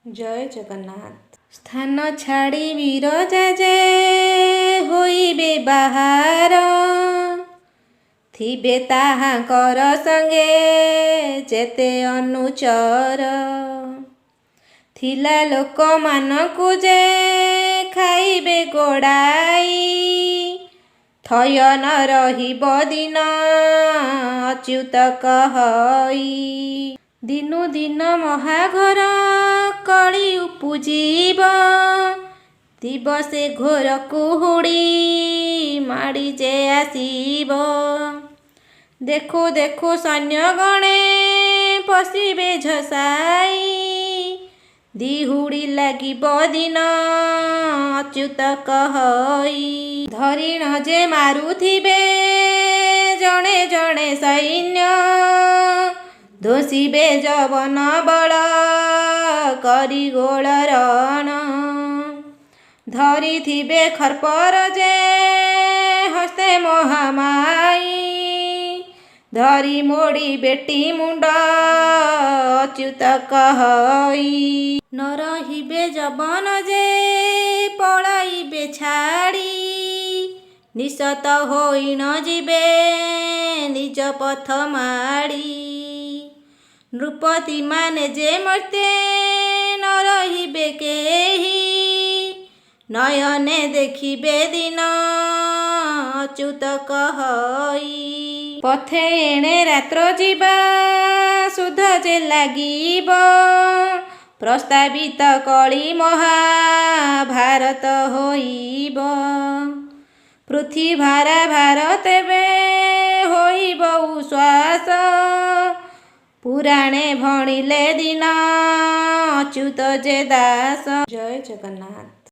जय जगन्नाथ। स्थान छाड़ी विरजा जे होइबे बाहार, थिबे ताहाकर संगे जेते अनुचर। थिला लोक मानकु जे खाइबे गोड़ाई, थय न रहिब दिन अच्युत कहई। दिनु दिन महाघर कଳି उपुजीब, दिवसे घोर कुहुड़ी माड़ी जे आसीब। देखु देखु सैन्य गणे पशिबे झसाई, दिहुड़ी लागिब दिन अच्युत कहई। धरिण जे मारुथिबे जणे जणे सैन्य, धोसिबे जवन बल करी गोल रण। धरिथिबे खर्पर जे हस्ते महामाई, धरी मोड़ी बेटी मुंड अच्युत कहई। न रहिबे जवन जे पलाइबे छाड़ी, निशत होई न जिबे निज पथ माड़ी। नृपति माने जे मर्त्ये न रहिबे केही, नयने देखिबे दिन अच्युत कहई। पथे एणे रात्र जीवा सुध जे लागिब, प्रस्तावित कଳି महाभारत होइब। पृथ्वीभारा भारतेबे होइब उश्वास, पुराणे भणिले दिन अच्युत जे दास। जय जगन्नाथ।